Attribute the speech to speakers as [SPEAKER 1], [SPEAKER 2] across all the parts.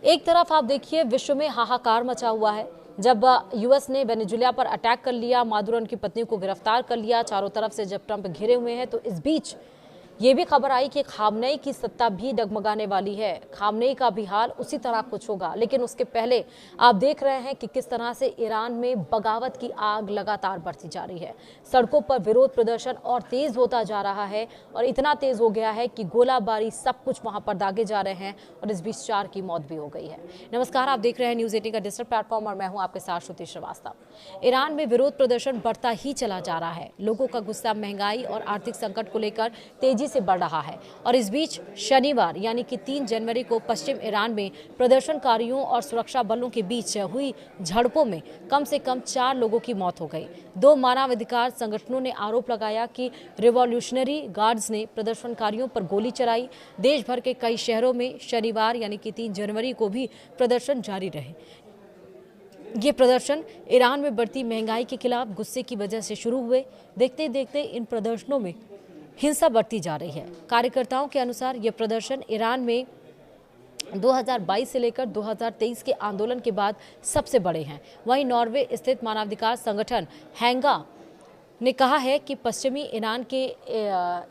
[SPEAKER 1] एक तरफ आप देखिए विश्व में हाहाकार मचा हुआ है जब यूएस ने वेनेजुएला पर अटैक कर लिया, मादुरो उनकी पत्नी को गिरफ्तार कर लिया, चारों तरफ से जब ट्रंप घिरे हुए हैं, तो इस बीच ये भी खबर आई कि खामनेई की सत्ता भी डगमगाने वाली है। खामनेई का भी हाल उसी तरह कुछ होगा। लेकिन उसके पहले आप देख रहे हैं कि किस तरह से ईरान में बगावत की आग लगातार बढ़ती जा रही है। सड़कों पर विरोध प्रदर्शन और तेज होता जा रहा है और इतना तेज हो गया है कि गोलाबारी सब कुछ वहां पर दागे जा रहे हैं और इस बीच 4 की मौत भी हो गई है। नमस्कार, आप देख रहे हैं न्यूज 18 का डिजिटल प्लेटफॉर्म और मैं हूं आपके साथ श्रुति श्रीवास्तव। ईरान में विरोध प्रदर्शन बढ़ता ही चला जा रहा है। लोगों का गुस्सा महंगाई और आर्थिक संकट को लेकर तेजी से बढ़ रहा है और इस बीच शनिवार यानी कि 3 जनवरी को पश्चिम ईरान में प्रदर्शनकारियों और सुरक्षा बलों के बीच हुई झड़पों में कम से कम 4 लोगों की मौत हो गई। 2 मानवाधिकार संगठनों ने आरोप लगाया कि रिवॉल्यूशनरी गार्ड्स ने प्रदर्शनकारियों पर गोली चलाई। देश भर के कई शहरों में शनिवार यानी कि 3 जनवरी को भी प्रदर्शन जारी रहे। ये प्रदर्शन ईरान में बढ़ती महंगाई के खिलाफ गुस्से की वजह से शुरू हुए। देखते देखते इन प्रदर्शनों में हिंसा बढ़ती जा रही है। कार्यकर्ताओं के अनुसार ये प्रदर्शन ईरान में 2022 से लेकर 2023 के आंदोलन के बाद सबसे बड़े हैं। वहीं नॉर्वे स्थित मानवाधिकार संगठन हैंगा ने कहा है कि पश्चिमी ईरान के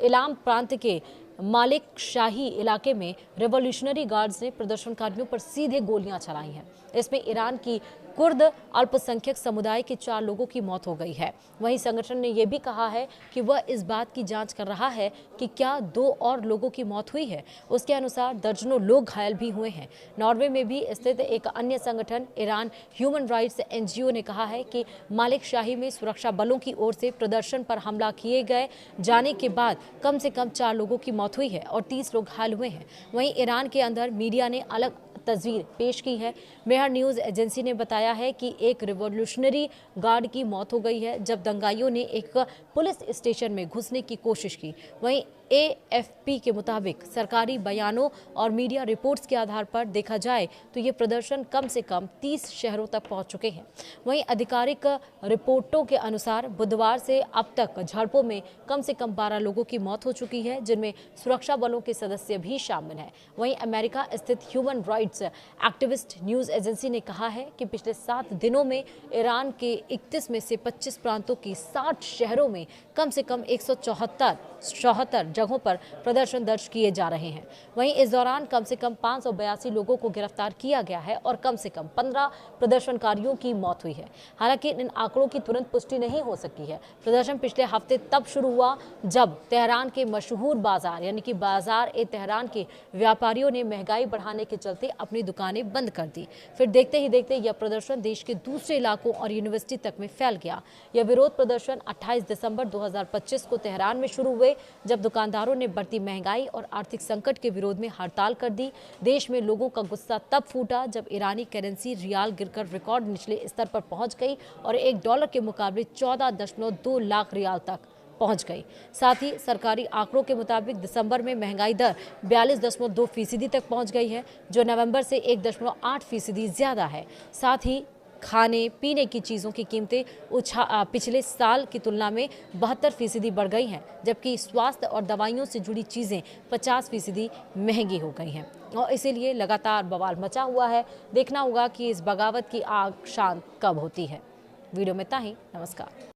[SPEAKER 1] इलाम प्रांत के मालिक शाही इलाके में रिवॉल्यूशनरी गार्ड्स ने प्रदर्शनकारियों पर सीधे गोलियां चलाई हैं। इसमें ईरान की कुर्द अल्पसंख्यक समुदाय के 4 लोगों की मौत हो गई है। वहीं संगठन ने यह भी कहा है कि वह इस बात की जांच कर रहा है कि क्या 2 और लोगों की मौत हुई है। उसके अनुसार दर्जनों लोग घायल भी हुए हैं। नॉर्वे में भी स्थित एक अन्य संगठन ईरान ह्यूमन राइट्स एनजीओ ने कहा है कि मालिक शाही में सुरक्षा बलों की ओर से प्रदर्शन पर हमला किए गए जाने के बाद कम से कम 4 लोगों की मौत हुई है और 30 लोग घायल हुए हैं। वहीं ईरान के अंदर मीडिया ने अलग तस्वीर पेश की है। मेहर न्यूज एजेंसी ने बताया है कि एक रिवॉल्यूशनरी गार्ड की मौत हो गई है जब दंगाइयों ने एक पुलिस स्टेशन में घुसने की कोशिश की। वहीं एएफपी के मुताबिक सरकारी बयानों और मीडिया रिपोर्ट्स के आधार पर देखा जाए तो ये प्रदर्शन कम से कम 30 शहरों तक पहुंच चुके हैं। वहीं आधिकारिक रिपोर्टों के अनुसार बुधवार से अब तक झड़पों में कम से कम 12 लोगों की मौत हो चुकी है, जिनमें सुरक्षा बलों के सदस्य भी शामिल हैं। वहीं अमेरिका स्थित human rights activist news agency ने कहा है कि पिछले 7 दिनों में ईरान के 31 में से 25 प्रांतों की 60 शहरों में कम से कम 174 जगहों पर प्रदर्शन दर्ज किए जा रहे हैं। वहीं इस दौरान कम से कम 582 लोगों को गिरफ्तार किया गया है और कम से कम 15 प्रदर्शनकारियों की मौत हुई है। हालांकि इन आंकड़ों की तुरंत पुष्टि नहीं हो सकी है। प्रदर्शन पिछले हफ्ते तब शुरू हुआ जब तेहरान के मशहूर बाजार यानी कि बाजार ए तेहरान के व्यापारियों ने महंगाई बढ़ाने के चलते अपनी दुकानें बंद कर दी। फिर देखते ही देखते यह प्रदर्शन देश के दूसरे इलाकों और यूनिवर्सिटी तक में फैल गया। यह विरोध प्रदर्शन 28 दिसंबर 2025 को तेहरान में शुरू हुए जब दुकानदारों ने बढ़ती महंगाई और आर्थिक संकट के विरोध में हड़ताल कर दी। देश में लोगों का गुस्सा तब फूटा जब ईरानी करेंसी रियाल गिरकर रिकॉर्ड निचले स्तर पर पहुंच गई और $1 के मुकाबले 14.2 लाख रियाल तक पहुंच गई। साथ ही सरकारी आंकड़ों के मुताबिक दिसंबर में महंगाई दर 42.2% तक पहुंच गई है, जो नवंबर से 1.8% ज्यादा है। साथ ही खाने पीने की चीज़ों की कीमतें पिछले साल की तुलना में 72% बढ़ गई हैं, जबकि स्वास्थ्य और दवाइयों से जुड़ी चीज़ें 50% महंगी हो गई हैं और इसीलिए लगातार बवाल मचा हुआ है। देखना होगा कि इस बगावत की आग शांत कब होती है। वीडियो में इतना ही। नमस्कार।